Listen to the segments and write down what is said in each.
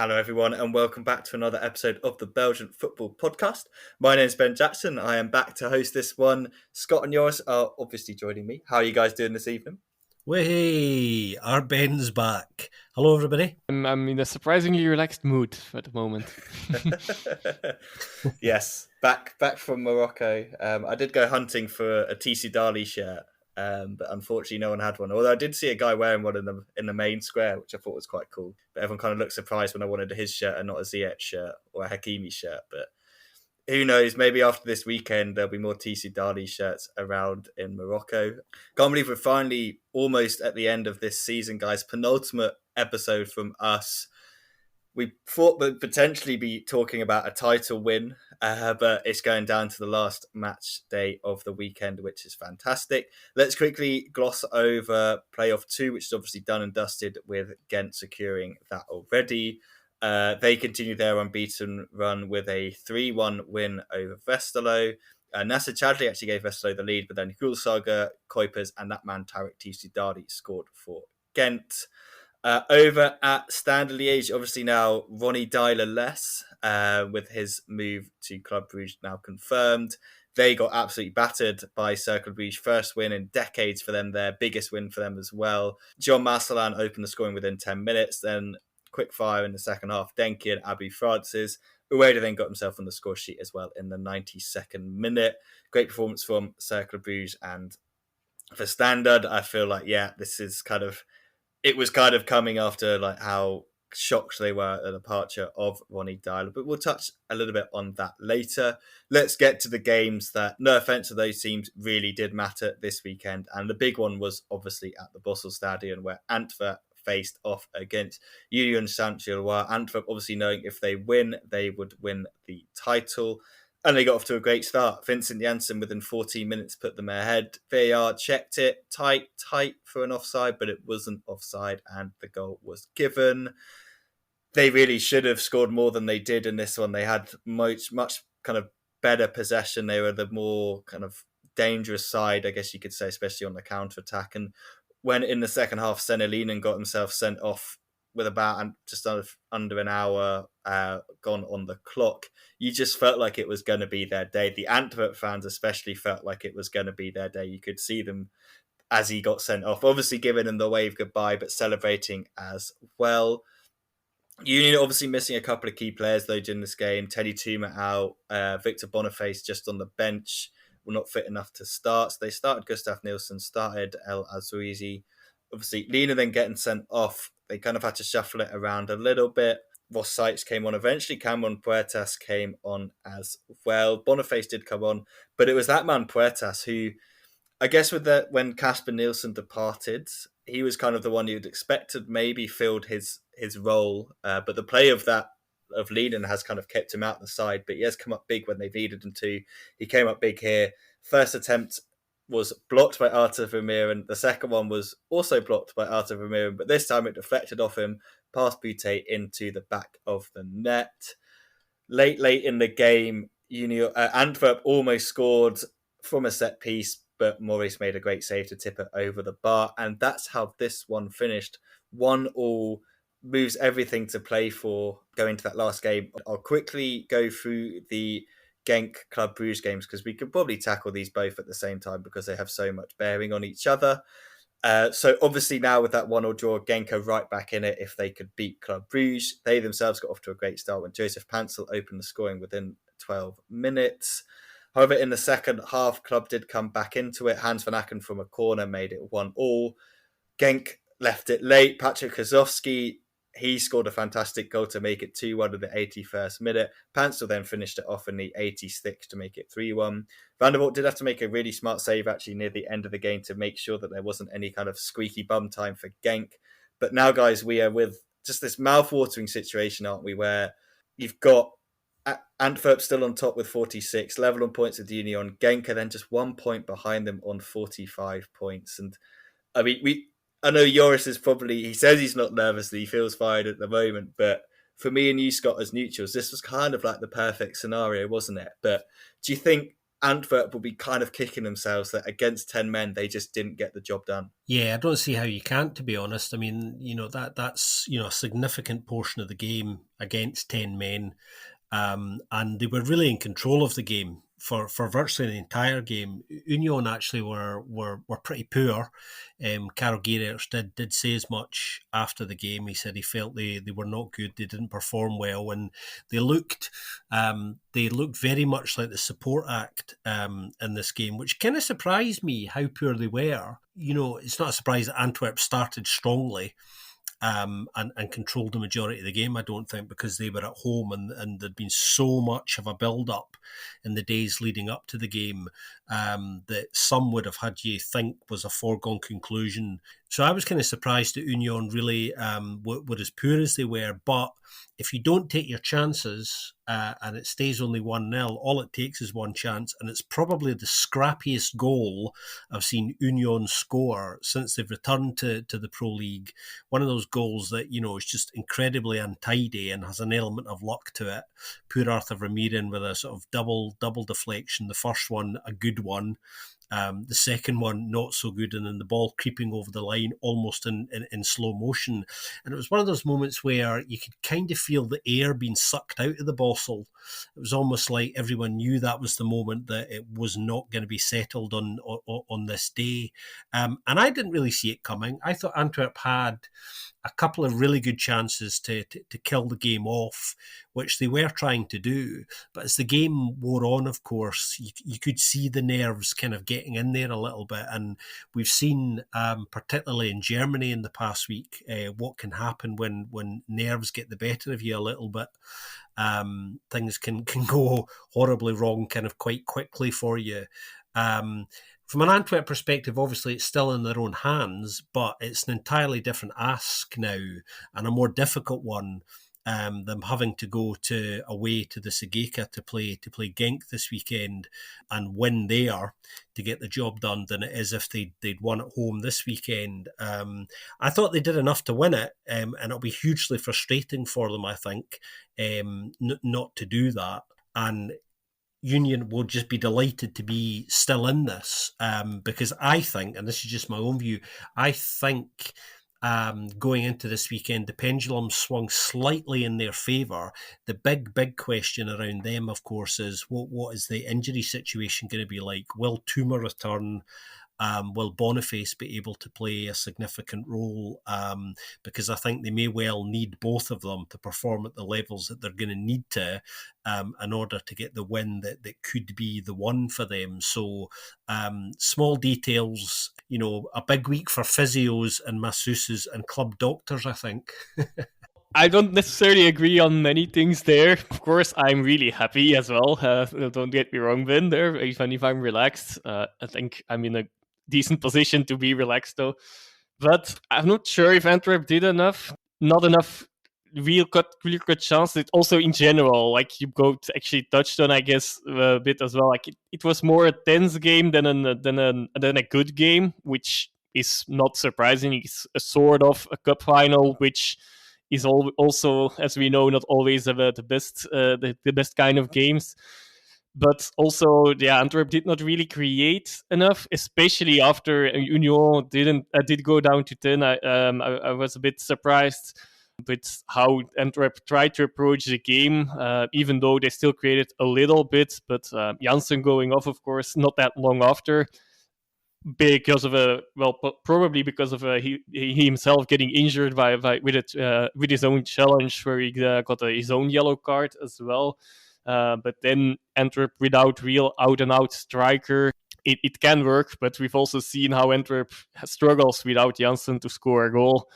Hello, everyone, and welcome back to another episode of the Belgian Football Podcast. My name is Ben Jackson. I am back to host this one. Scott and Joris are obviously joining me. How are you guys doing this evening? Way, our Ben's back. Hello, everybody. I'm in a surprisingly relaxed mood at the moment. Yes, back from Morocco. I did go hunting for a TC Dali shirt, but unfortunately no one had one. Although I did see a guy wearing one in the main square, which I thought was quite cool. But everyone kind of looked surprised when I wanted his shirt and not a Ziyech shirt or a Hakimi shirt. But who knows, maybe after this weekend there'll be more TC Dali shirts around in Morocco. Can't believe we're finally almost at the end of this season, guys. Penultimate episode from us. We thought we'd potentially be talking about a title win, but it's going down to the last match day of the weekend, which is fantastic. Let's quickly gloss over playoff 2, which is obviously done and dusted with Genk securing that already. They continue their unbeaten run with a 3-1 win over Westerlo. Nasser Chadli actually gave Westerlo the lead, but then Gulsager, Kuipers, and that man Tarek Tissoudali scored for Ghent. Over at Standard Liège, obviously now Ronnie Dyler less, with his move to Club Brugge now confirmed. They got absolutely battered by Cercle Brugge. First win in decades for them, their biggest win for them as well. John Massalan opened the scoring within 10 minutes, then quick fire in the second half. Denki and Abu Francis. Ueda then got himself on the score sheet as well in the 92nd minute. Great performance from Cercle Brugge, and for Standard, I feel like, it was kind of coming after like how shocked they were at the departure of Ronnie Dyler, but we'll touch a little bit on that later. Let's get to the games that, no offence to those teams, really did matter this weekend. And the big one was obviously at the Bossel Stadion, where Antwerp faced off against Union Saint-Gilloise. Antwerp obviously knowing if they win, they would win the title. And they got off to a great start. Vincent Janssen, within 14 minutes, put them ahead. VAR checked it. Tight for an offside, but it wasn't offside, and the goal was given. They really should have scored more than they did in this one. They had much kind of better possession. They were the more kind of dangerous side, I guess you could say, especially on the counter-attack. And when in the second half, Senelinen got himself sent off with about just under an hour gone on the clock, you just felt like it was going to be their day. The Antwerp fans especially felt like it was going to be their day. You could see them as he got sent off, obviously giving him the wave goodbye, but celebrating as well. Union obviously missing a couple of key players though in this game. Teddy Tuma out, Victor Boniface just on the bench, were not fit enough to start. So they started Gustav Nielsen, started El Azouizi. Obviously, Lena then getting sent off. They kind of had to shuffle it around a little bit. Ross Sykes came on eventually. Cameron Puertas came on as well. Boniface did come on, but it was that man Puertas who, I guess, when Casper Nielsen departed, he was kind of the one you'd expected maybe filled his role. But the play of Lenin has kind of kept him out the side. But he has come up big when they've needed him to. He came up big here. First attempt was blocked by Arthur Vermeeren. The second one was also blocked by Arthur Vermeeren, but this time it deflected off him, past Butte into the back of the net. Late in the game, Antwerp almost scored from a set piece, but Maurice made a great save to tip it over the bar, and that's how this one finished. 1-1, moves everything to play for going to that last game. I'll quickly go through the Genk Club Brugge games because we could probably tackle these both at the same time because they have so much bearing on each other. So obviously now with that 1-1 draw, Genk are right back in it if they could beat Club Brugge. They themselves got off to a great start when Joseph Pansel opened the scoring within 12 minutes. However, in the second half, Club did come back into it. Hans van Aken from a corner made it 1-1. Genk left it late. Patrick Kozowski, he scored a fantastic goal to make it 2-1 in the 81st minute. Pansel then finished it off in the 86th to make it 3-1. Van der Vaart did have to make a really smart save actually near the end of the game to make sure that there wasn't any kind of squeaky bum time for Genk. But now, guys, we are with just this mouth-watering situation, aren't we, where you've got Antwerp still on top with 46, level on points with Union. Genk are then just 1 point behind them on 45 points. And I mean, I know Joris is he says he's not nervous, that he feels fine at the moment, but for me and you, Scott, as neutrals, this was kind of like the perfect scenario, wasn't it? But do you think Antwerp will be kind of kicking themselves that against 10 men, they just didn't get the job done. Yeah, I don't see how you can't, to be honest. I mean, that's a significant portion of the game against 10 men. And they were really in control of the game for virtually the entire game. Union actually were pretty poor. Karel Gererts did say as much after the game. He said he felt they were not good. They didn't perform well, and they looked very much like the support act in this game, which kind of surprised me how poor they were. It's not a surprise that Antwerp started strongly. And controlled the majority of the game, I don't think, because they were at home and there'd been so much of a build-up in the days leading up to the game that some would have had you think was a foregone conclusion. So I was kind of surprised that Union really were as poor as they were. But if you don't take your chances and it stays only 1-0, all it takes is one chance. And it's probably the scrappiest goal I've seen Union score since they've returned to the Pro League. One of those goals that, is just incredibly untidy and has an element of luck to it. Poor Arthur Vermeeren with a sort of double deflection. The first one, a good one. The second one, not so good, and then the ball creeping over the line almost in slow motion. And it was one of those moments where you could kind of feel the air being sucked out of the bottle. It was almost like everyone knew that was the moment that it was not going to be settled on this day. And I didn't really see it coming. I thought Antwerp had a couple of really good chances to kill the game off, which they were trying to do. But as the game wore on, of course, you could see the nerves kind of getting in there a little bit. And we've seen, particularly in Germany in the past week, what can happen when nerves get the better of you a little bit. Things can go horribly wrong kind of quite quickly for you. From an Antwerp perspective, obviously it's still in their own hands, but it's an entirely different ask now and a more difficult one. Them having to go away to the Segeka to play Genk this weekend and win there to get the job done than it is if they'd won at home this weekend. I thought they did enough to win it, and it'll be hugely frustrating for them, I think, not to do that. And Union will just be delighted to be still in this because I think, and this is just my own view, I think going into this weekend, the pendulum swung slightly in their favour. The big question around them, of course, is what is the injury situation going to be like? Will Tuma return? Will Boniface be able to play a significant role? Because I think they may well need both of them to perform at the levels that they're going to need to in order to get the win that could be the one for them. So small details, a big week for physios and masseuses and club doctors, I think. I don't necessarily agree on many things there. Of course, I'm really happy as well. Don't get me wrong, Ben, there. Even if I'm relaxed, I think I'm in a decent position to be relaxed, though. But I'm not sure if Antwerp did enough. Not enough clear-cut chance. It also, in general, like you both actually touched on, I guess, a bit as well. Like it was more a tense game than a good game, which is not surprising. It's a sort of a cup final, which is also, as we know, not always the best kind of games. But also, Antwerp did not really create enough, especially after Union did go down to 10. I was a bit surprised with how Antwerp tried to approach the game, even though they still created a little bit. But Janssen going off, of course, not that long after, because of probably because of he himself getting injured with his own challenge, where he got his own yellow card as well. But then Antwerp without real out-and-out striker, it can work, but we've also seen how Antwerp struggles without Janssen to score a goal.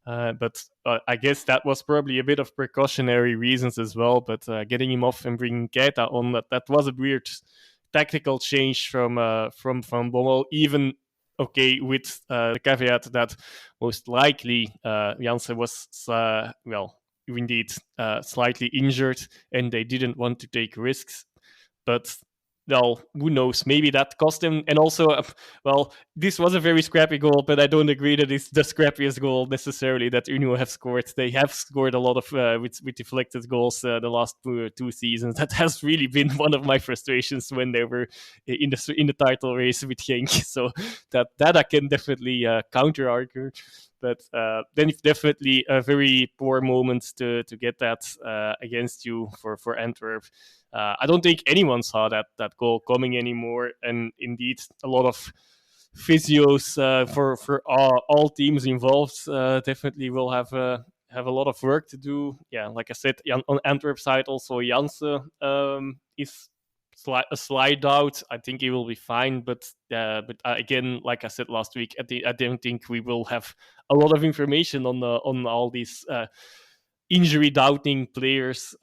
But I guess that was probably a bit of precautionary reasons as well. But getting him off and bringing Keita on, that was a weird tactical change from Bommel, even okay with the caveat that most likely Janssen was indeed slightly injured and they didn't want to take risks. But well, who knows? Maybe that cost him. And also, well, this was a very scrappy goal, but I don't agree that it's the scrappiest goal necessarily that Union have scored. They have scored a lot of with deflected goals the last two seasons. That has really been one of my frustrations when they were in the title race with Genk. So that I can definitely counter argue. But then it's definitely a very poor moment to get that against you for Antwerp. I don't think anyone saw that goal coming anymore, and indeed a lot of physios for all teams involved definitely will have a lot of work to do. Yeah, like I said, on Antwerp side also Janse is a slight doubt. I think he will be fine, but again, like I said last week, I don't think we will have a lot of information on all these injury doubting players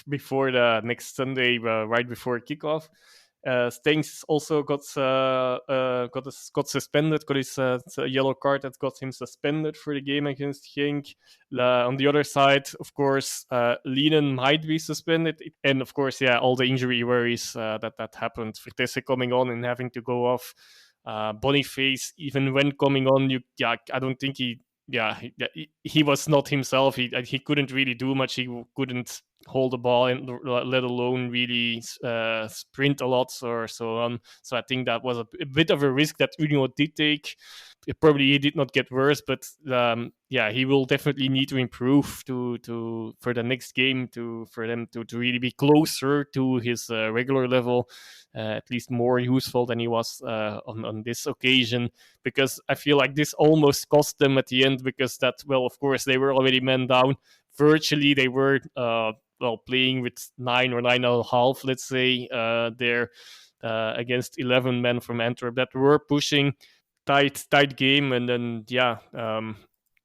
before the next Sunday, right before kickoff. Stengs also got suspended, got his yellow card that got him suspended for the game against Genk. On the other side, of course, Lienen might be suspended, and of course, yeah, all the injury worries that happened. Vitesse coming on and having to go off. Boniface, even when coming on, I don't think he was not himself. He couldn't really do much. He couldn't hold the ball and let alone really sprint a lot or so on. So I think that was a bit of a risk that Union did take. He did not get worse, but he will definitely need to improve to for the next game for them to really be closer to his regular level, at least more useful than he was on this occasion. Because I feel like this almost cost them at the end, because of course they were already men down. Virtually they were playing with 9 or 9.5, let's say, there against 11 men from Antwerp that were pushing. Tight game, and then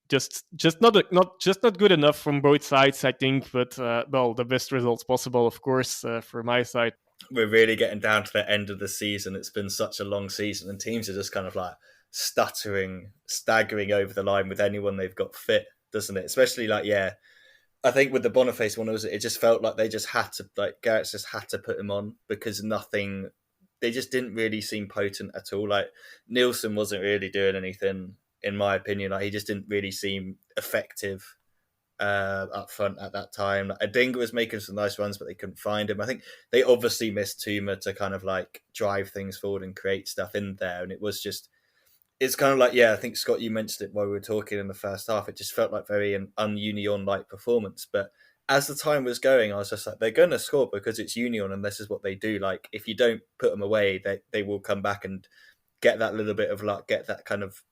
just not good enough from both sides, I think. But the best results possible, of course, for my side. We're really getting down to the end of the season. It's been such a long season, and teams are just kind of like staggering over the line with anyone they've got fit, doesn't it? Especially I think with the Boniface one, it just felt like they just had to, Garrett's just had to put him on, because they just didn't really seem potent at all. Like, Nielsen wasn't really doing anything, in my opinion. Like, he just didn't really seem effective up front at that time. Adinga was making some nice runs, but they couldn't find him. I think they obviously missed Tuma to kind of drive things forward and create stuff in there. And it's kind of I think, Scott, you mentioned it while we were talking in the first half. It just felt like very an un-Union-like performance. But as the time was going, I was just like, they're going to score because it's Union and this is what they do. Like, if you don't put them away, they will come back and get that little bit of luck, get that kind of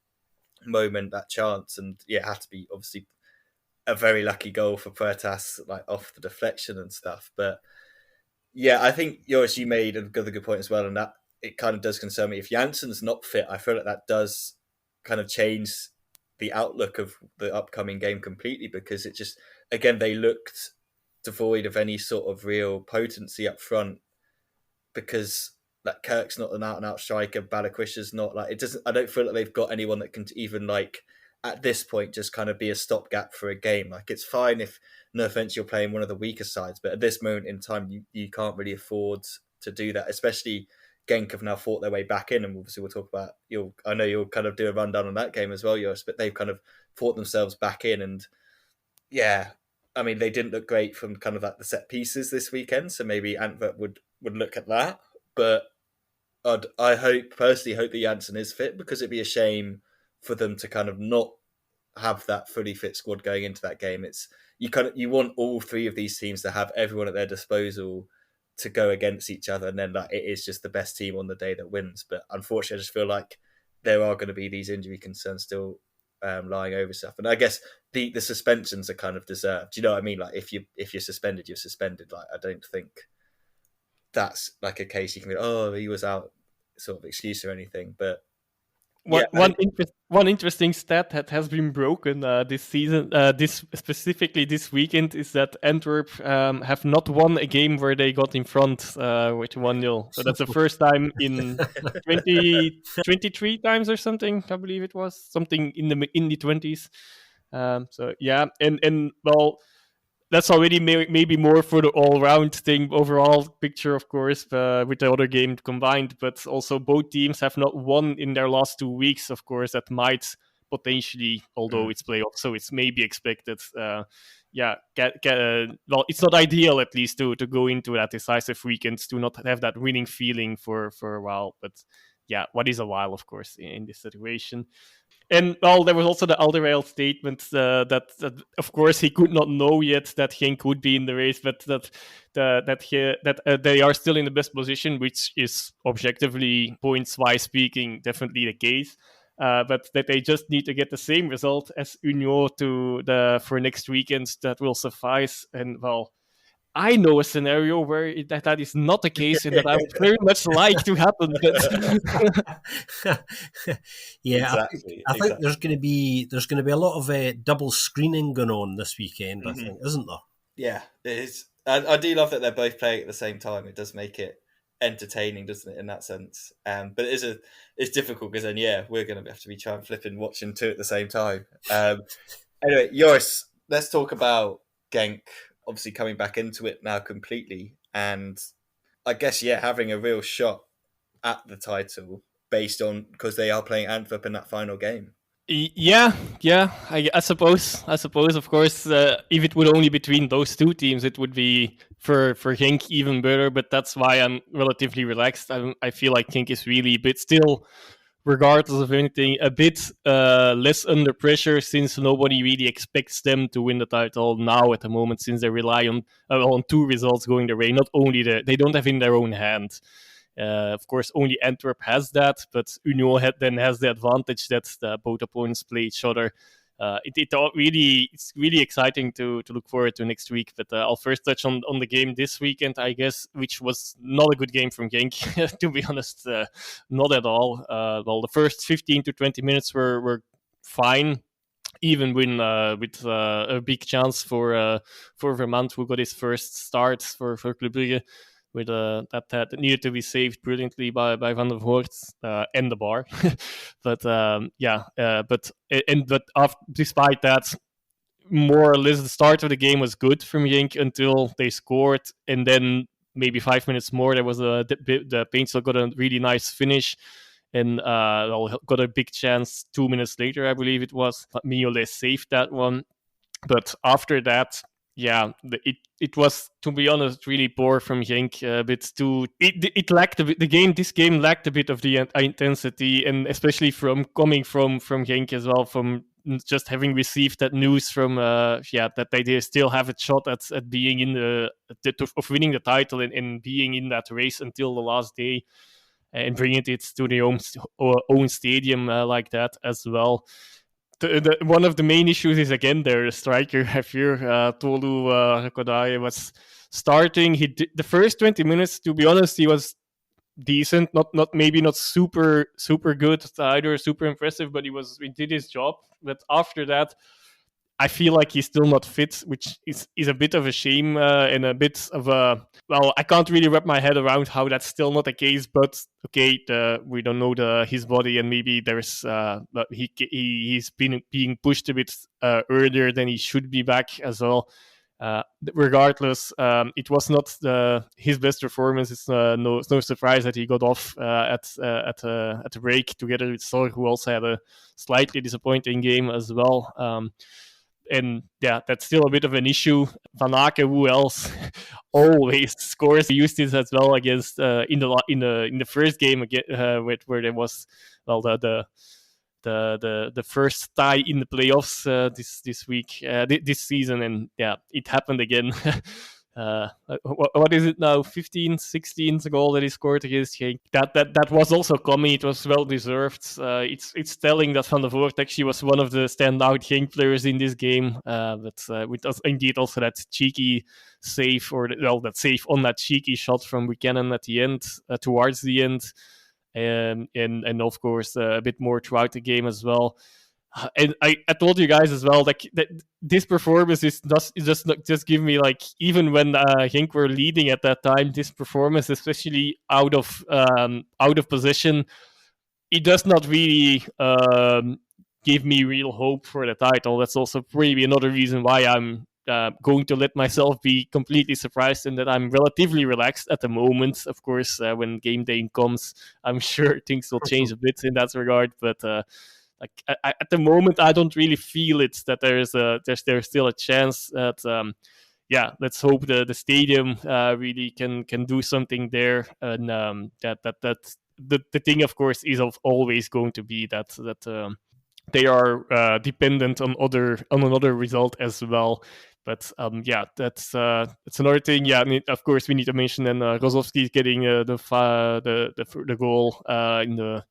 moment, that chance. And it had to be obviously a very lucky goal for Puertas, off the deflection and stuff. But I think, Joris, you made a good point as well, and that it kind of does concern me. If Janssen's not fit, I feel like that does kind of change the outlook of the upcoming game completely, because it just, again, they looked devoid of any sort of real potency up front, because Kirk's not an out-and-out striker, Balikwisha's not, it doesn't, I don't feel like they've got anyone that can even at this point just kind of be a stopgap for a game. It's fine if, no offense, you're playing one of the weaker sides, but at this moment in time, you can't really afford to do that, especially Genk have now fought their way back in, and obviously we'll talk about, I know you'll kind of do a rundown on that game as well, Joris, but they've kind of fought themselves back in, and I mean, they didn't look great from kind of the set pieces this weekend, so maybe Antwerp would look at that, but I personally hope that Janssen is fit, because it'd be a shame for them to kind of not have that fully fit squad going into that game. You want all three of these teams to have everyone at their disposal to go against each other, and then it is just the best team on the day that wins. But unfortunately, I just feel like there are going to be these injury concerns still lying over stuff, and I guess the suspensions are kind of deserved. You know what I mean? If you're suspended, you're suspended. I don't think that's a case you can go, he was out, sort of excuse or anything. But one interesting stat that has been broken this season, specifically this weekend, is that Antwerp have not won a game where they got in front with 1-0. So that's the first time in 23 times or something, I believe it was. Something in the 20s. that's already maybe more for the all-round thing, overall picture, of course, with the other game combined. But also both teams have not won in their last 2 weeks, of course. That might potentially, although it's playoff, so it's maybe expected. Well, it's not ideal, at least, to go into that decisive weekend to not have that winning feeling for a while. But yeah, what is a while, of course, in this situation. And well, there was also the Alderweireld statement that of course he could not know yet that Genk would be in the race, but that they are still in the best position, which is objectively, points-wise speaking, definitely the case. But that they just need to get the same result as Union for next weekend. That will suffice. And well, I know a scenario where that is not the case, and that I would very much like to happen. But yeah, exactly. I think there's going to be a lot of double screening going on this weekend. I think, isn't there? Yeah, it is. I do love that they're both playing at the same time. It does make it entertaining, doesn't it, in that sense? But it's difficult because then we're going to have to be trying flipping watching two at the same time. Anyway, Joris, let's talk about Genk. Obviously coming back into it now completely, and I guess having a real shot at the title based on because they are playing Antwerp in that final game. Yeah. I suppose. Of course, if it would only between those two teams, it would be for Genk even better. But that's why I'm relatively relaxed. I feel like Genk is really a bit still, regardless of anything, a bit less under pressure, since nobody really expects them to win the title now at the moment, since they rely on two results going their way. Not only they don't have in their own hand. Of course, only Antwerp has that, but Union then has the advantage that both opponents play each other. It's really exciting to look forward to next week. But I'll first touch on the game this weekend, I guess, which was not a good game from Genk, to be honest, not at all. Well, the first 15 to 20 minutes were fine, even with a big chance for Vermont, who got his first start for Club Brugge, with that needed to be saved brilliantly by Van der Voort and the bar. But despite that, more or less the start of the game was good from Genk until they scored, and then maybe 5 minutes more there was the Paintsel got a really nice finish, and got a big chance 2 minutes later, I believe it was. But Mignolet saved that one. But after that, it was, to be honest, really poor from Genk. A bit too. It lacked a bit. This game lacked a bit of the intensity, and especially coming from Genk as well. From just having received that news from that they still have a shot at being in of winning the title and being in that race until the last day, and bringing it to their own stadium like that as well. One of the main issues is again their striker. I fear Tolu Kodai was starting. The first 20 minutes, to be honest, he was decent. Not super good either, super impressive, but he did his job. But after that, I feel like he's still not fit, which is a bit of a shame and a bit of a... Well, I can't really wrap my head around how that's still not the case, but okay, we don't know his body, and maybe there's he's been being pushed a bit earlier than he should be back as well. Regardless, it was not his best performance. It's no surprise that he got off at a break together with Sor, who also had a slightly disappointing game as well. And that's still a bit of an issue. Van Aken, who else, always scores. He used this as well against in the first game again, where there was the first tie in the playoffs this week, this season, and it happened again. What is it now? 16 goal that he scored against Genk. That was also coming. It was well deserved. It's telling that Van der Voort actually was one of the standout Genk players in this game. But with indeed also that cheeky save, that save on that cheeky shot from Buchanan at the end, towards the end, and of course a bit more throughout the game as well. And I told you guys as well, like that this performance just give me, like, even when Genk were leading at that time, this performance, especially out of position, it does not really give me real hope for the title. That's also maybe another reason why I'm going to let myself be completely surprised, and that I'm relatively relaxed at the moment. Of course, when game day comes, I'm sure things will change a bit in that regard. But at the moment, I don't really feel it that there's still a chance that. Let's hope the stadium really can do something there, and that the thing, of course, is of always going to be that they are dependent on another result as well. But that's another thing. Yeah, of course we need to mention then Rozovsky getting the goal in the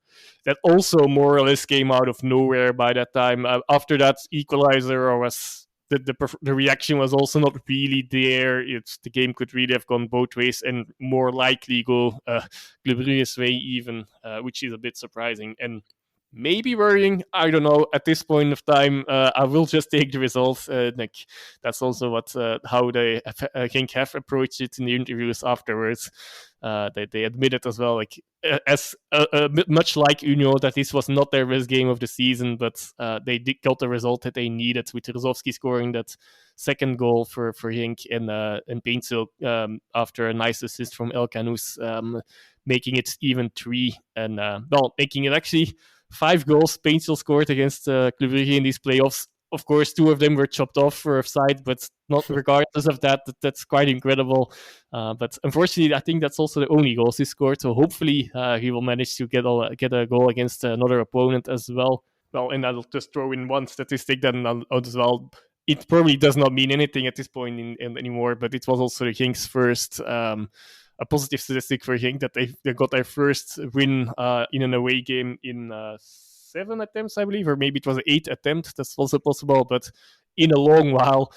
that also more or less came out of nowhere by that time. After that equalizer was the reaction was also not really there. The game could really have gone both ways and more likely go Club Brugge's way even, which is a bit surprising and maybe worrying. I don't know. At this point of time, I will just take the results. That's also what how they I think have approached it in the interviews afterwards. They admitted as well, like as a bit much like Union, that this was not their best game of the season, but they did got the result that they needed with Rozovsky scoring that second goal for Genk and Painsil after a nice assist from El Canous, making it even 3 and making it actually 5 goals Painsil scored against Club Brugge in these playoffs. Of course, 2 of them were chopped off for offside, but not regardless of that, that's quite incredible. But unfortunately, I think that's also the only goals he scored. So hopefully, he will manage to get a goal against another opponent as well. Well, and I'll just throw in one statistic then as well. It probably does not mean anything at this point in anymore, but it was also the Kings' first. A positive statistic for Genk that they got their first win in an away game in 7 attempts, I believe, or maybe it was 8 attempts. That's also possible, but in a long while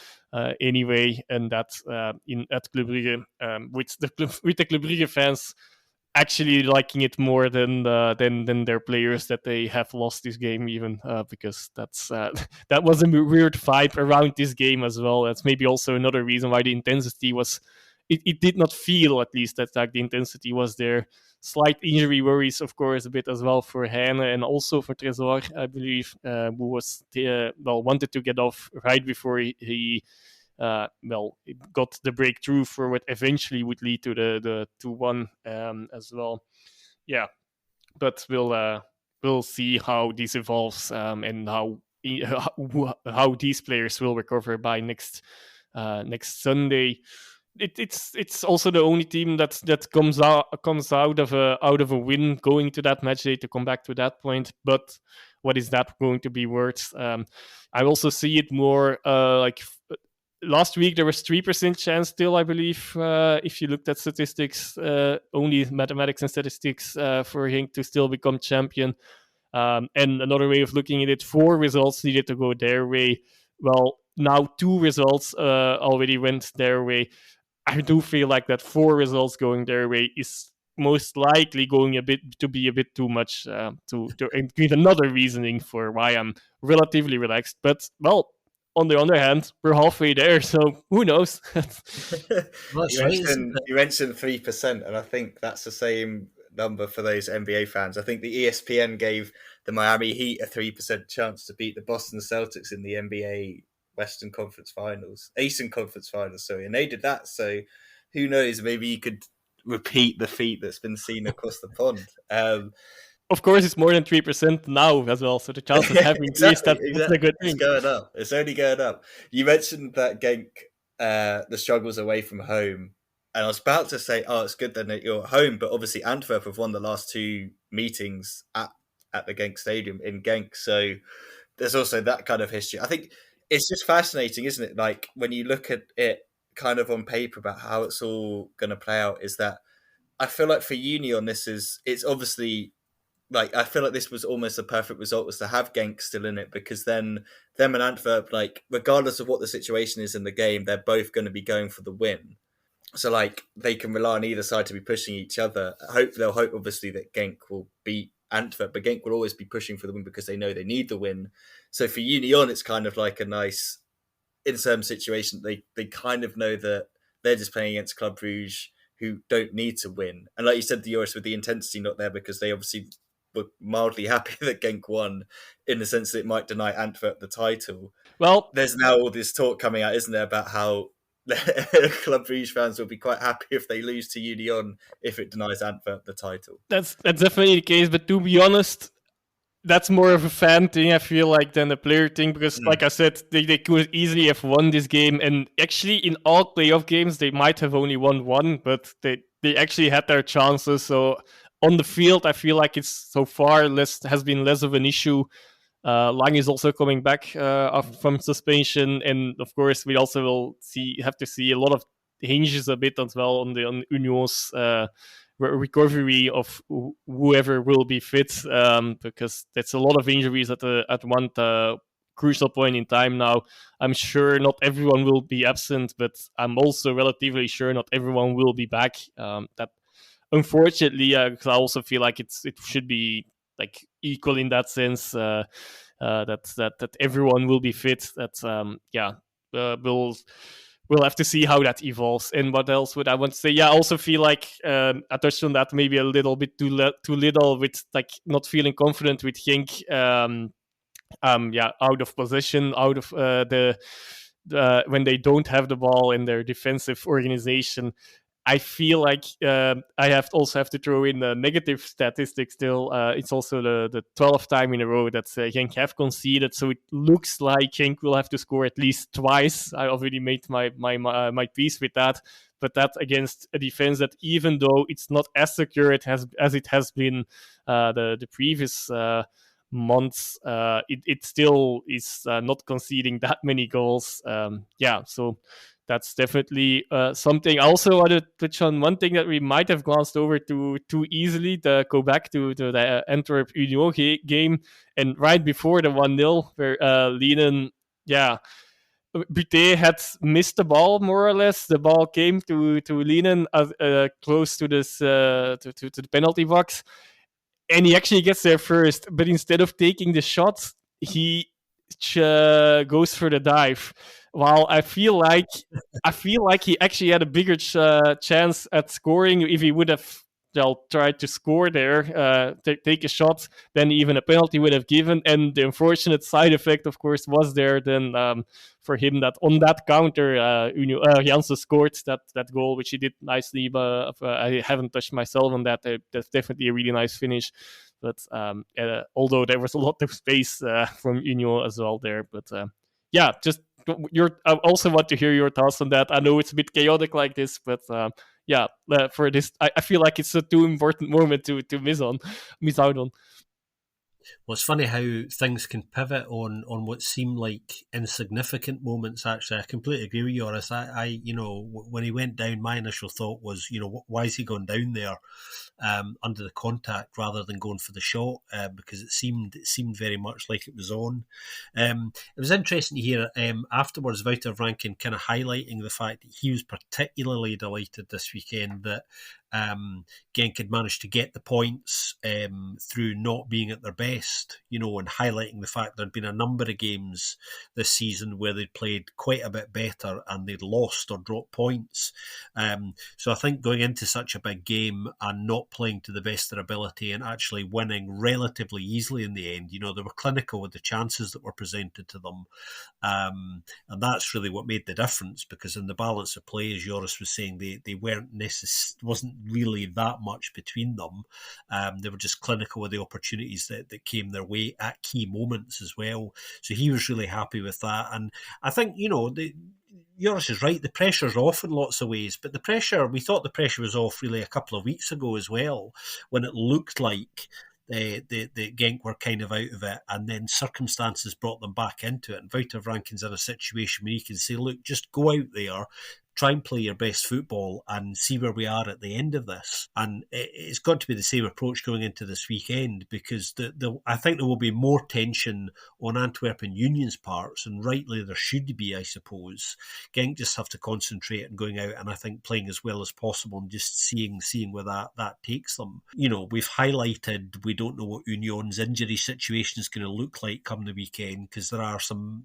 anyway. And that's at Club Brugge, with the Club Brugge fans actually liking it more than their players that they have lost this game even, because that was a weird vibe around this game as well. That's maybe also another reason why the intensity was. It did not feel, at least, that like the intensity was there. Slight injury worries, of course, a bit as well for Heine and also for Tresor, I believe, who was wanted to get off right before he got the breakthrough for what eventually would lead to the 2-1 as well. Yeah, but we'll see how this evolves, and how these players will recover by next Sunday. It's also the only team that comes out of a win going to that match day to come back to that point. But what is that going to be worth? I also see it more like last week there was 3% chance still, I believe, if you looked at statistics, only mathematics and statistics, for Genk to still become champion. And another way of looking at it, 4 results needed to go their way. Well, now 2 results already went their way. I do feel like that 4 results going their way is most likely going to be a bit too much, to give another reasoning for why I'm relatively relaxed. But, well, on the other hand, we're halfway there, so who knows? You mentioned 3%, and I think that's the same number for those NBA fans. I think the ESPN gave the Miami Heat a 3% chance to beat the Boston Celtics in the NBA Eastern Conference Finals, sorry, and they did that. So who knows? Maybe you could repeat the feat that's been seen across the pond. Of course, it's more than 3% now as well, so the chances have increased. Exactly. That's a good thing. It's going up. It's only going up. You mentioned that Genk, the struggles away from home, and I was about to say, it's good then that you're at home, but obviously Antwerp have won the last 2 meetings at the Genk Stadium in Genk, so there's also that kind of history. I think it's just fascinating, isn't it? Like when you look at it kind of on paper about how it's all going to play out, is that I feel like for Union, it's obviously like, I feel like this was almost a perfect result, was to have Genk still in it, because then them and Antwerp, like regardless of what the situation is in the game, they're both going to be going for the win. So like they can rely on either side to be pushing each other. They'll hope obviously that Genk will beat Antwerp, but Genk will always be pushing for the win because they know they need the win. So for Union, it's kind of like a nice in-term situation. They kind of know that they're just playing against Club Brugge, who don't need to win. And like you said, Joris, with the intensity not there because they obviously were mildly happy that Genk won, in the sense that it might deny Antwerp the title. Well, there's now all this talk coming out, isn't there, about how Club Brugge fans will be quite happy if they lose to Union if it denies Antwerp the title. that's definitely the case. But to be honest, that's more of a fan thing, I feel like, than a player thing, because like I said, they could easily have won this game, and actually in all playoff games they might have only won one, but they actually had their chances. So on the field, I feel like it's so far has been less of an issue. Lang is also coming back from suspension, and of course we also will have to see a lot of hinges a bit as well on Union's recovery of whoever will be fit, because that's a lot of injuries at one crucial point in time now. I'm sure not everyone will be absent, but I'm also relatively sure not everyone will be back. That unfortunately, because I also feel like it should be like equal in that sense. That everyone will be fit. We'll have to see how that evolves. And what else would I want to say? Yeah, I also feel like I touched on that maybe a little bit too little, with like not feeling confident with Genk. Out of possession, out of when they don't have the ball in their defensive organization. I feel like I also have to throw in a negative statistic still. It's also the 12th time in a row that Genk have conceded, so it looks like Genk will have to score at least twice. I already made my peace with that, but that against a defense that, even though it's not as secure as it has been the previous months, it still is not conceding that many goals. So that's definitely something. I also want to touch on one thing that we might have glanced over too easily, to go back to the Antwerp Union game, and right before the 1-0, where Lienen, Buté had missed the ball, more or less. The ball came to Lienen close to this to the penalty box, and he actually gets there first, but instead of taking the shot, he goes for the dive. While I feel like he actually had a bigger chance at scoring if he would have tried to score there, take a shot, than even a penalty would have given. And the unfortunate side effect, of course, was there then for him, that on that counter, Janssen scored that goal, which he did nicely. But I haven't touched myself on that. That's definitely a really nice finish. But although there was a lot of space from Union as well there. But I also want to hear your thoughts on that. I know it's a bit chaotic like this, but for this, I feel like it's a too important moment to miss out on. Well, it's funny how things can pivot on what seem like insignificant moments. Actually, I completely agree with you, Joris. I when he went down, my initial thought was, why is he going down there under the contact rather than going for the shot? Because it seemed very much like it was on. It was interesting to hear afterwards Wouter Rankin kind of highlighting the fact that he was particularly delighted this weekend that Genk had managed to get the points through not being at their best, and highlighting the fact there'd been a number of games this season where they'd played quite a bit better and they'd lost or dropped points. So I think going into such a big game and not playing to the best of their ability and actually winning relatively easily in the end, they were clinical with the chances that were presented to them. And that's really what made the difference, because in the balance of play, as Joris was saying, they wasn't really that much between them. They were just clinical with the opportunities that came their way at key moments as well. So he was really happy with that. And I think, Joris is right, the pressure's off in lots of ways, but we thought the pressure was off really a couple of weeks ago as well, when it looked like the Genk were kind of out of it, and then circumstances brought them back into it. And Wouter Rankin's in a situation where he can say, look, just go out there, try and play your best football and see where we are at the end of this. And it's got to be the same approach going into this weekend, because I think there will be more tension on Antwerp and Union's parts, and rightly there should be, I suppose. Genk just have to concentrate on going out and I think playing as well as possible and just seeing where that takes them. We've highlighted we don't know what Union's injury situation is going to look like come the weekend, because there are some,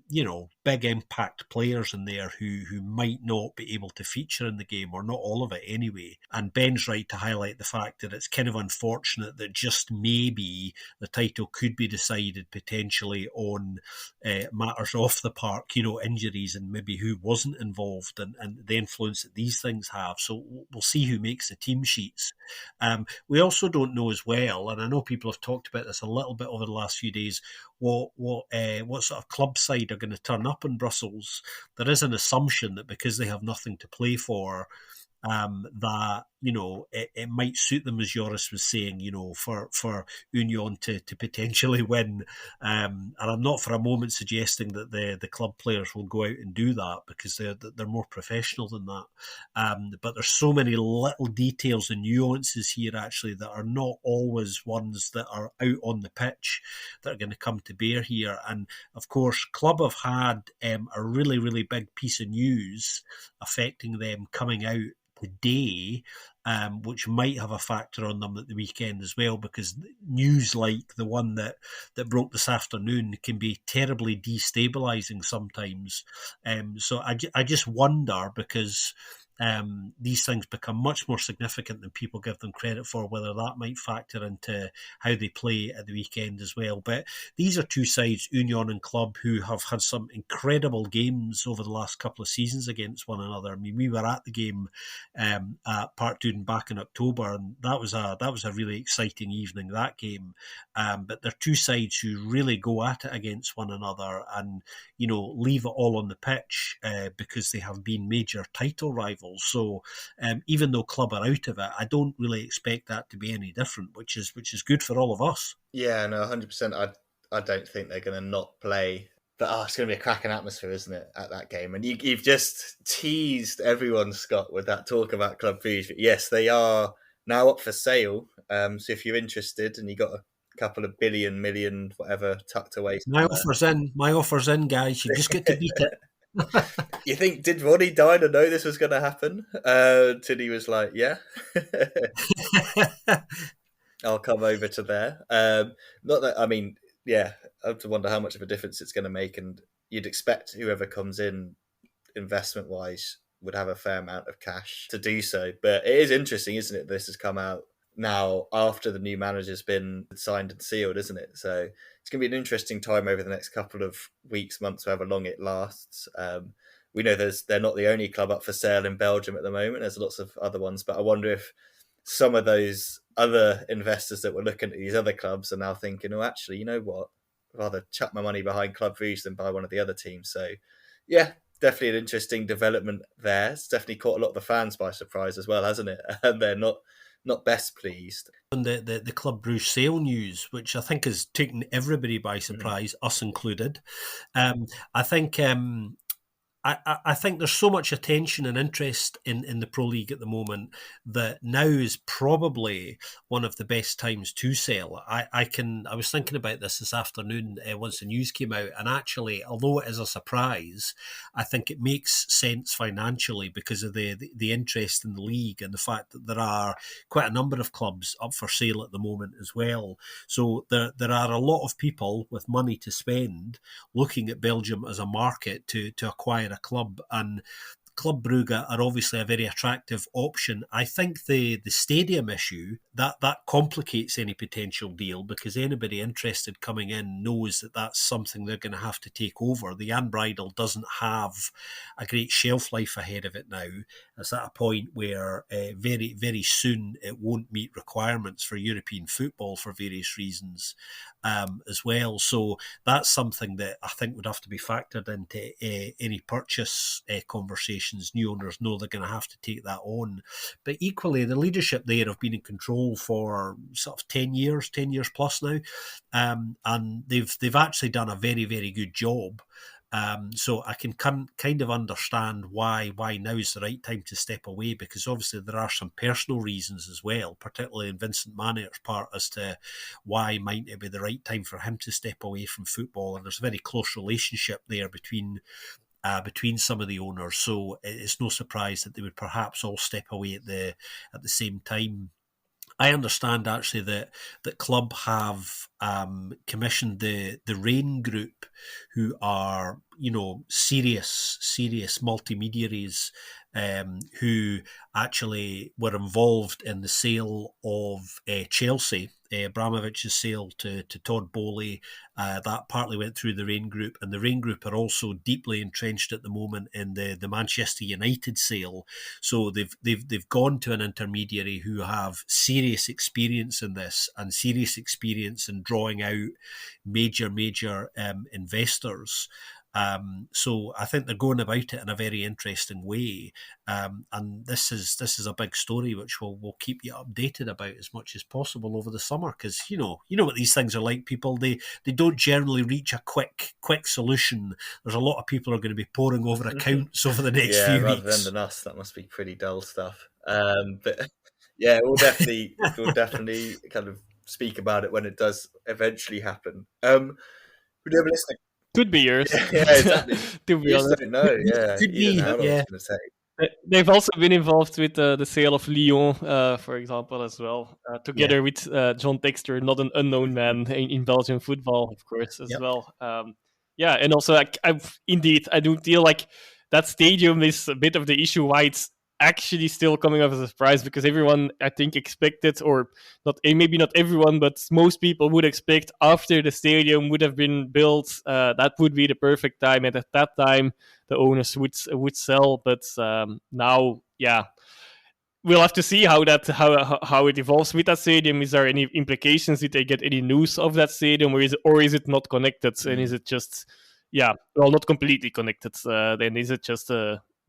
big impact players in there who might not be able able to feature in the game, or not all of it anyway. And Ben's right to highlight the fact that it's kind of unfortunate that just maybe the title could be decided potentially on matters off the park, injuries and maybe who wasn't involved, and the influence that these things have. So we'll see who makes the team sheets. We also don't know as well, and I know people have talked about this a little bit over the last few days, what sort of club side are going to turn up in Brussels. There is an assumption that because they have nothing to play for, that it might suit them, as Joris was saying, for Union to potentially win. And I'm not for a moment suggesting that the club players will go out and do that, because they're more professional than that. But there's so many little details and nuances here actually that are not always ones that are out on the pitch that are going to come to bear here. And of course, club have had a really, really big piece of news affecting them coming out today, which might have a factor on them at the weekend as well, because news like the one that broke this afternoon can be terribly destabilising sometimes. So I just wonder, because these things become much more significant than people give them credit for, whether that might factor into how they play at the weekend as well. But these are two sides, Union and Club, who have had some incredible games over the last couple of seasons against one another. I mean, we were at the game at Park Duden back in October, and that was a really exciting evening, that game. But they're two sides who really go at it against one another, and leave it all on the pitch because they have been major title rivals. So even though Club are out of it, I don't really expect that to be any different, which is good for all of us. Yeah, no, 100%. I don't think they're going to not play. But it's going to be a cracking atmosphere, isn't it, at that game? And you've just teased everyone, Scott, with that talk about Club Brugge. But yes, they are now up for sale. So if you're interested and you got a couple of billion, million, whatever tucked away somewhere. My offer's in, guys. You've just got to beat it. You think, did Ronnie Diner know this was going to happen? Till he was like, yeah. I'll come over to there. Not that, I mean, yeah, I have to wonder how much of a difference it's going to make. And you'd expect whoever comes in investment-wise would have a fair amount of cash to do so. But it is interesting, isn't it? This has come out now after the new manager's been signed and sealed, isn't it? So it's going to be an interesting time over the next couple of weeks, months, however long it lasts. We know they're not the only club up for sale in Belgium at the moment. There's lots of other ones, but I wonder if some of those other investors that were looking at these other clubs are now thinking, oh, actually, you know what? I'd rather chuck my money behind Club Brugge than buy one of the other teams. So, yeah, definitely an interesting development there. It's definitely caught a lot of the fans by surprise as well, hasn't it? And they're not best pleased. And the Club Brugge sale news, which I think has taken everybody by surprise, us included. I think I think there's so much attention and interest in the Pro League at the moment that now is probably one of the best times to sell. I was thinking about this afternoon once the news came out, and actually, although it is a surprise, I think it makes sense financially because of the interest in the league and the fact that there are quite a number of clubs up for sale at the moment as well. So there are a lot of people with money to spend looking at Belgium as a market to acquire a club, and Club Brugge are obviously a very attractive option. I think the stadium issue, that complicates any potential deal, because anybody interested coming in knows that that's something they're going to have to take over. The Unbridled doesn't have a great shelf life ahead of it now. It's at a point where very, very soon it won't meet requirements for European football for various reasons as well. So that's something that I think would have to be factored into any purchase conversations. New owners know they're going to have to take that on. But equally, the leadership there have been in control for sort of 10 years plus now. And they've actually done a very, very good job. So I can kind of understand why now is the right time to step away, because obviously there are some personal reasons as well, particularly in Vincent Manier's part, as to why might it be the right time for him to step away from football. And there's a very close relationship there between some of the owners. So it's no surprise that they would perhaps all step away at the same time. I understand actually that Club have commissioned the Rain Group, who are serious multimediaries who actually were involved in the sale of Chelsea, Abramovich's sale to Todd Bowley. That partly went through the Rain Group, and the Rain Group are also deeply entrenched at the moment in the Manchester United sale. So they've gone to an intermediary who have serious experience in this and serious experience in drawing out major investors. So I think they're going about it in a very interesting way, and this is a big story which we'll keep you updated about as much as possible over the summer, because you know what these things are like. People they don't generally reach a quick solution. There's a lot of people are going to be poring over accounts over the next few rather weeks. than us, that must be pretty dull stuff. But yeah, we'll definitely kind of speak about it when it does eventually happen. We do have a listener. Could be yours. Yeah, exactly. To be You just honest. don't know. Yeah, Could you don't be, know what I yeah. was going to say. They've also been involved with the sale of Lyon, for example, as well, together with John Textor, not an unknown man in Belgian football, of course, as well. And also, I do feel like that stadium is a bit of the issue why it's actually still coming up as a surprise, because everyone, I think, expected, or not, maybe not everyone, but most people would expect after the stadium would have been built, that would be the perfect time, and at that time the owners would sell. But now, we'll have to see how it evolves with that stadium. Is there any implications? Did they get any news of that stadium, or is it not connected? And is it just not completely connected? Then is it just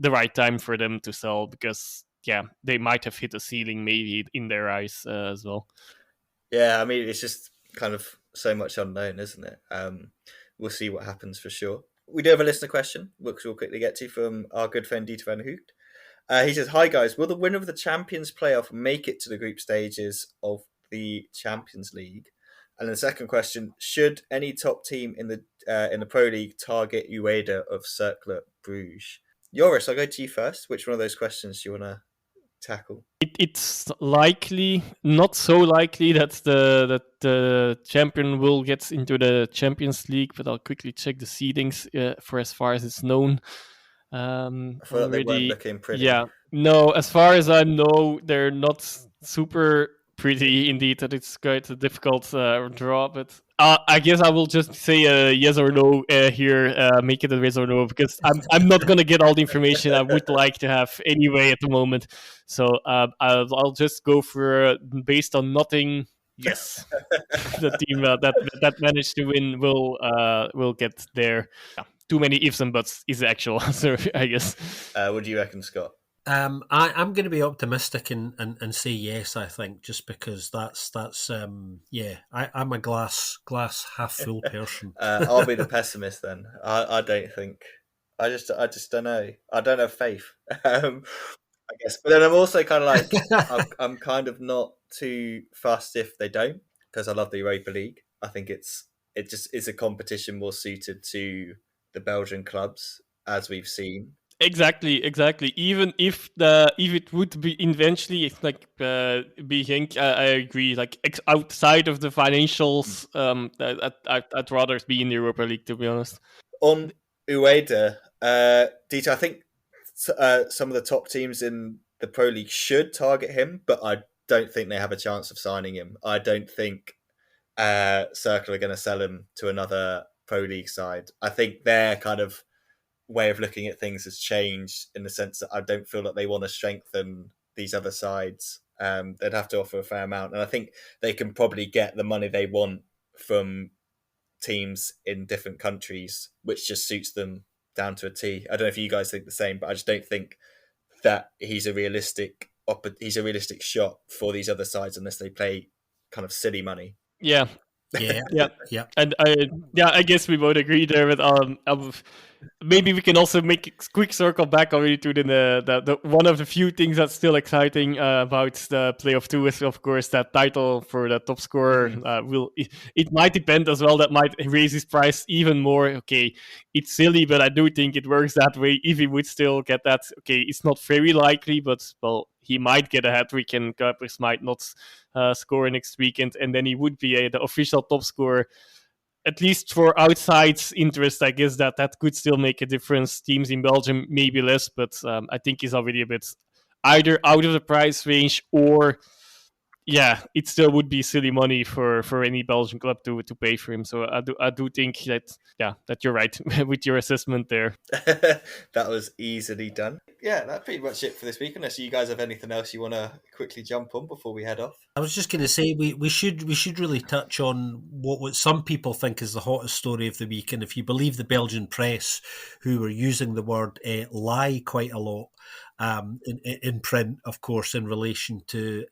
the right time for them to sell? Because they might have hit a ceiling maybe in their eyes as well. Yeah, I mean, it's just kind of so much unknown, isn't it? We'll see what happens for sure. We do have a listener question, which we'll quickly get to, from our good friend Dieter van Hoot. He says, "Hi guys, will the winner of the Champions playoff make it to the group stages of the Champions League?" And the second question: should any top team in the Pro League target Ueda of Cercle Brugge? Joris, I'll go to you first. Which one of those questions do you want to tackle? It's likely, not so likely, that the champion will get into the Champions League, but I'll quickly check the seedings for as far as it's known. I feel like they weren't looking pretty. Yeah, no, as far as I know, they're not super pretty indeed. That it's quite a difficult draw, but I guess I will just say a yes or no here. Make it a yes or no, because I'm not gonna get all the information I would like to have anyway at the moment. So I'll just go for based on nothing. Yes, the team that managed to win will get there. Yeah. Too many ifs and buts is the actual answer, I guess. What do you reckon, Scott? I'm going to be optimistic and say yes. I think just because I'm a glass half full person. I'll be the pessimist then. I don't think. I just don't know. I don't have faith. I guess, but then I'm also kind of like I'm kind of not too fussed if they don't, because I love the Europa League. I think it just is a competition more suited to the Belgian clubs, as we've seen. Exactly. Even if it would be eventually like be Genk, I agree. Like outside of the financials, I'd rather be in the Europa League, to be honest. On Ueda, Dieter, I think some of the top teams in the Pro League should target him, but I don't think they have a chance of signing him. I don't think Cercle are going to sell him to another Pro League side. I think their kind of way of looking at things has changed in the sense that I don't feel that they want to strengthen these other sides. They'd have to offer a fair amount, and I think they can probably get the money they want from teams in different countries, which just suits them down to a T. I don't know if you guys think the same, but I just don't think that he's a realistic shot for these other sides unless they play kind of silly money. Yeah. And I guess we both agree there. But maybe we can also make a quick circle back already to the one of the few things that's still exciting about the playoff 2 is, of course, that title for the top scorer. It might depend as well. That might raise his price even more. Okay, it's silly, but I do think it works that way. If he would still get that, okay, it's not very likely, but well, he might get a hat-trick and Kuipers might not score next weekend, and then he would be the official top scorer. at least for outside interest, I guess that could still make a difference. Teams in Belgium maybe less, but I think he's already a bit either out of the price range or yeah, it still would be silly money for any Belgian club to pay for him. So I do think that you're right with your assessment there. That was easily done. Yeah, that's pretty much it for this week. Unless you guys have anything else you want to quickly jump on before we head off. I was just going to say we should really touch on what some people think is the hottest story of the week, and if you believe the Belgian press, who were using the word lie quite a lot in print, of course, in relation to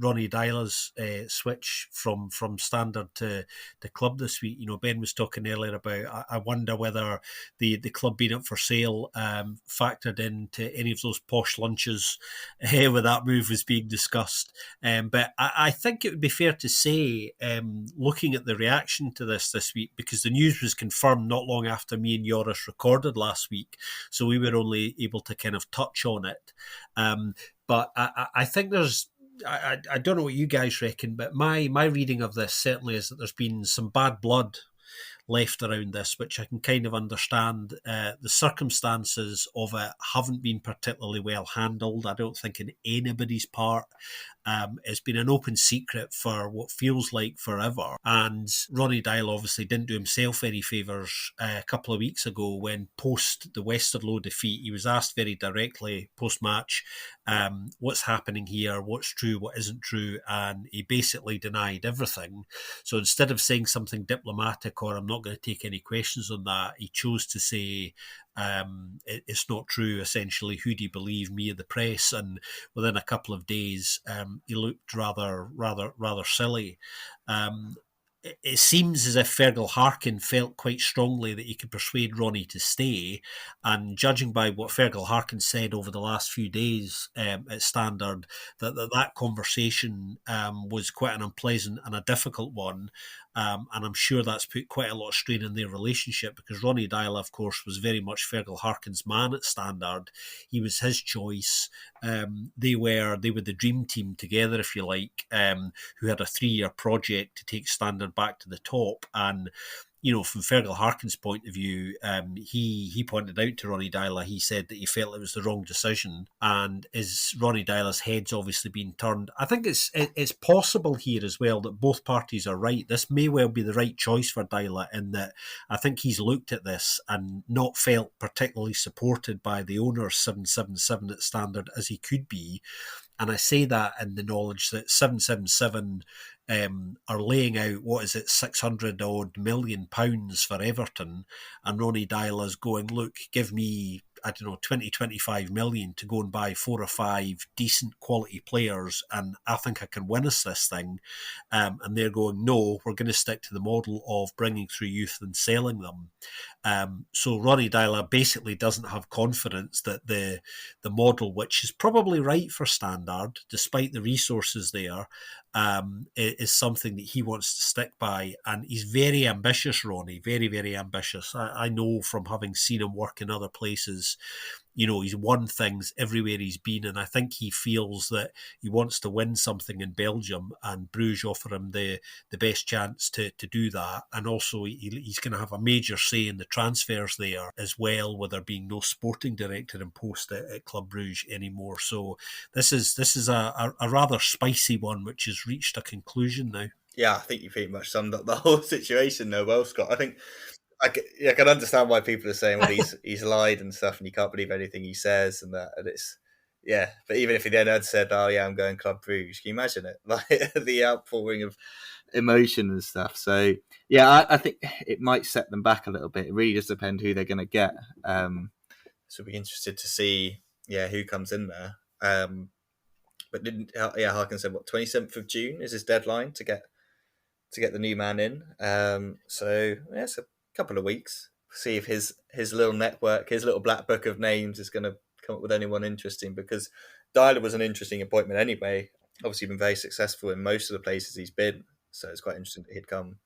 Ronny Deila's switch from Standard to the club this week. You know, Ben was talking earlier about, I wonder whether the club being up for sale factored into any of those posh lunches where that move was being discussed. But I think it would be fair to say, looking at the reaction to this week, because the news was confirmed not long after me and Joris recorded last week, so we were only able to kind of touch on it. But I think there's, I don't know what you guys reckon, but my reading of this certainly is that there's been some bad blood left around this, which I can kind of understand. The circumstances of it haven't been particularly well handled, I don't think, in anybody's part. It's been an open secret for what feels like forever. And Ronny Deila obviously didn't do himself any favours a couple of weeks ago when, post the Westerlo defeat, he was asked very directly post-match, what's happening here, what's true, what isn't true, and he basically denied everything. So instead of saying something diplomatic or I'm not going to take any questions on that, he chose to say, it's not true, essentially. Who do you believe, me or the press? And within a couple of days, he looked rather silly. It seems as if Fergal Harkin felt quite strongly that he could persuade Ronny to stay, and judging by what Fergal Harkin said over the last few days at Standard, that conversation was quite an unpleasant and a difficult one. And I'm sure that's put quite a lot of strain in their relationship, because Ronny Deila, of course, was very much Fergal Harkin's man at Standard. He was his choice. They were the dream team together, if you like, who had a 3-year project to take Standard back to the top. And you know, from Fergal Harkin's point of view, he pointed out to Ronny Deila, he said that he felt it was the wrong decision, and as Ronny Deila's head's obviously been turned, I think it's possible here as well that both parties are right. This may well be the right choice for Deila, in that I think he's looked at this and not felt particularly supported by the owners 777 at Standard as he could be. And I say that in the knowledge that 777 are laying out, what is it, 600 odd million pounds for Everton, and Ronny Deila's going, look, give me, I don't know, 20, 25 million to go and buy 4 or 5 decent quality players, and I think I can win us this thing. And they're going, no, we're going to stick to the model of bringing through youth and selling them. So Ronny Deila basically doesn't have confidence that the model, which is probably right for Standard, despite the resources there, is something that he wants to stick by. And he's very ambitious, Ronny, very, very ambitious. I know from having seen him work in other places, you know, he's won things everywhere he's been, and I think he feels that he wants to win something in Belgium, and Bruges offer him the best chance to do that. And also he's going to have a major say in the transfers there as well, with there being no sporting director in post at Club Brugge anymore. So this is a rather spicy one, which has reached a conclusion now. Yeah, I think you pretty much summed up the whole situation there well, Scott. I think I can understand why people are saying, well, he's lied and stuff, and you can't believe anything he says, and that, and it's, yeah. But even if he then had said, oh yeah, I'm going Club Brugge, can you imagine it? Like the outpouring of emotion and stuff. So yeah, I think it might set them back a little bit. It really does depend who they're going to get. So we'll be interested to see, who comes in there. But Harkin said, what, 27th of June is his deadline to get the new man in. So yeah, it's a couple of weeks. See if his little network, his little black book of names is going to come up with anyone interesting, because Deila was an interesting appointment anyway. Obviously been very successful in most of the places he's been, so it's quite interesting that he'd come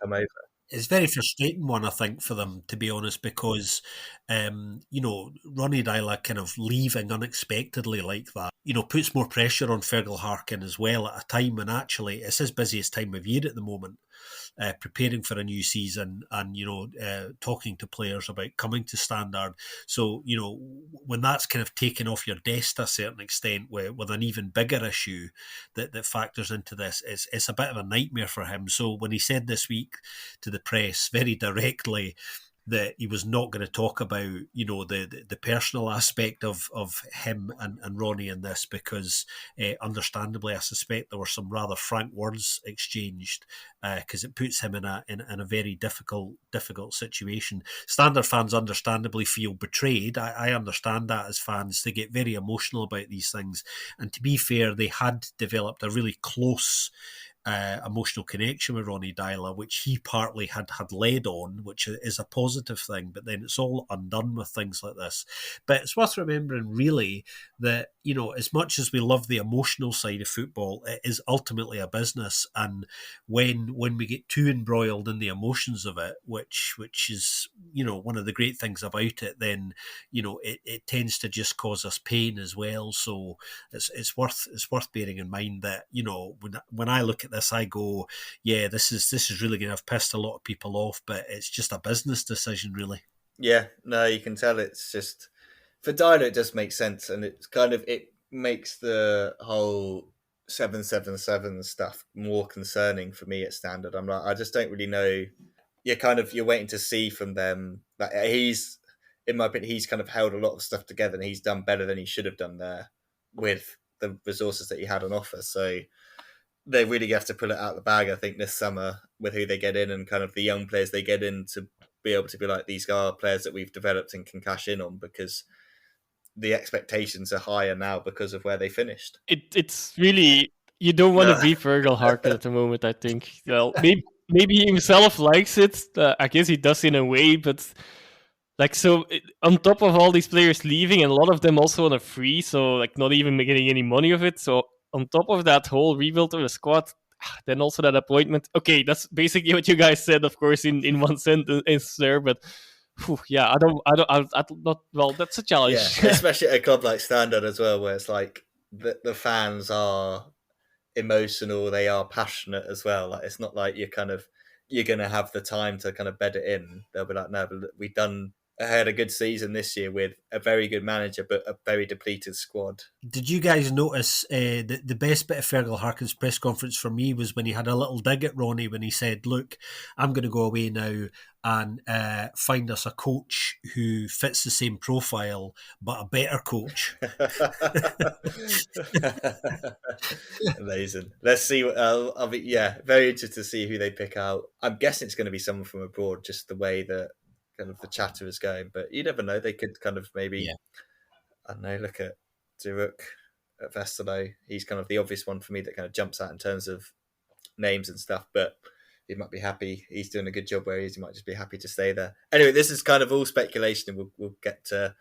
over. It's a very frustrating one, I think, for them, to be honest, because, Ronny Deila kind of leaving unexpectedly like that, puts more pressure on Fergal Harkin as well, at a time when actually it's his busiest time of year at the moment. preparing for a new season, and talking to players about coming to Standard. So when that's kind of taken off your desk to a certain extent, with an even bigger issue that factors into this, it's a bit of a nightmare for him. So when he said this week to the press very directly that he was not going to talk about, the personal aspect of him and Ronnie in this, because understandably, I suspect there were some rather frank words exchanged, because it puts him in a very difficult situation. Standard fans understandably feel betrayed. I understand that as fans. They get very emotional about these things. And to be fair, they had developed a really close emotional connection with Ronnie Dyler, which he partly had led on, which is a positive thing, but then it's all undone with things like this. But it's worth remembering, really, that, as much as we love the emotional side of football, it is ultimately a business, and when we get too embroiled in the emotions of it, which is, one of the great things about it, then, it tends to just cause us pain as well. So it's worth bearing in mind that, when I look at this, I go, yeah, this is really going to have pissed a lot of people off, but it's just a business decision, really. Yeah, no, you can tell it's just, for Dylo it just makes sense, and it's kind of, it makes the whole 777 stuff more concerning for me at Standard. I'm like, I just don't really know. You're waiting to see from them that he's, in my opinion, he's kind of held a lot of stuff together, and he's done better than he should have done there with the resources that he had on offer. So they really have to pull it out of the bag, I think, this summer with who they get in and kind of the young players they get in, to be able to be like, these are players that we've developed and can cash in on, because the expectations are higher now because of where they finished. It's really, you don't want to be Virgil Harkin at the moment, I think. Well, maybe he himself likes it. I guess he does in a way, but on top of all these players leaving, and a lot of them also on a free, so not even getting any money of it. So on top of that whole rebuild of the squad, then also that appointment. Okay, that's basically what you guys said, of course, in one sentence there. But yeah, I don't not. Well, that's a challenge. Yeah, especially at a club like Standard as well, where it's like the fans are emotional, they are passionate as well. Like, it's not like you're going to have the time to kind of bed it in. They'll be like, no, but we've had a good season this year with a very good manager, but a very depleted squad. Did you guys notice the best bit of Fergal Harkin's press conference for me was when he had a little dig at Ronnie, when he said, look, I'm going to go away now and find us a coach who fits the same profile, but a better coach. Amazing. Let's see. I'll be, very interested to see who they pick out. I'm guessing it's going to be someone from abroad, just the way that kind of the chatter is going, but you never know. They could kind of maybe, I don't know, look at Zurich, at Westerlo. He's kind of the obvious one for me that kind of jumps out in terms of names and stuff, but he might be happy. He's doing a good job where he is. He might just be happy to stay there. Anyway, this is kind of all speculation, and we'll get to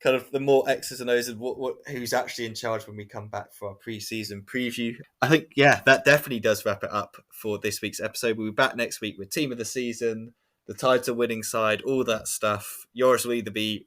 kind of the more X's and O's of who's actually in charge when we come back for our pre-season preview. I think, that definitely does wrap it up for this week's episode. We'll be back next week with Team of the Season, the title winning side, all that stuff. Joris will either be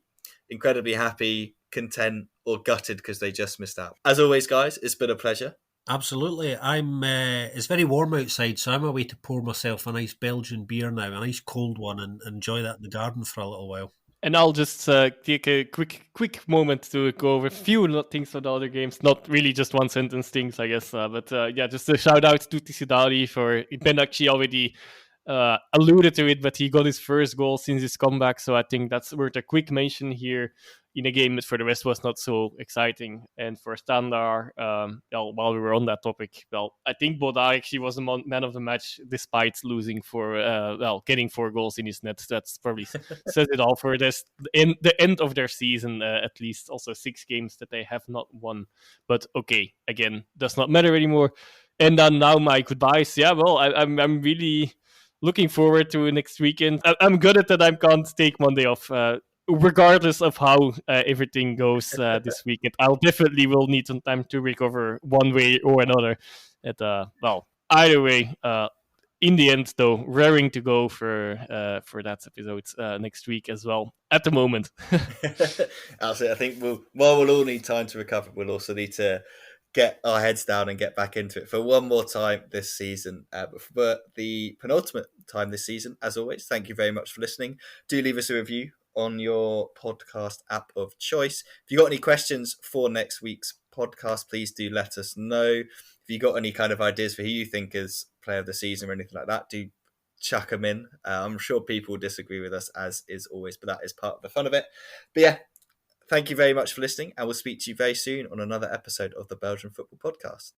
incredibly happy, content, or gutted because they just missed out. As always, guys, it's been a pleasure. Absolutely. It's very warm outside, so I'm away to pour myself a nice Belgian beer now, a nice cold one, and enjoy that in the garden for a little while. And I'll just take a quick moment to go over a few things on the other games. Not really just one sentence things, I guess. But just a shout out to Tisidari for Ben actually already alluded to it, but he got his first goal since his comeback. So I think that's worth a quick mention here in a game that for the rest was not so exciting. And for Standard, while we were on that topic, I think Boda actually was the man of the match despite losing getting 4 goals in his net. That's probably says it all for this in the end of their season, at least. Also 6 games that they have not won. But okay, again, does not matter anymore. And then now my goodbyes. Yeah, I'm really looking forward to next weekend. I'm good at that I can't take Monday off. Regardless of how everything goes this weekend, I'll definitely will need some time to recover one way or another. Either way, in the end, though, raring to go for that episode next week as well. At the moment, Absolutely, I think we'll all need time to recover. We'll also need to get our heads down and get back into it for one more time this season. But for the penultimate time this season, as always, thank you very much for listening. Do leave us a review on your podcast app of choice. If you got any questions for next week's podcast, please do let us know. If you got any kind of ideas for who you think is player of the season or anything like that, do chuck them in. I'm sure people disagree with us, as is always, but that is part of the fun of it. But yeah, thank you very much for listening, and we'll speak to you very soon on another episode of the Belgian Football Podcast.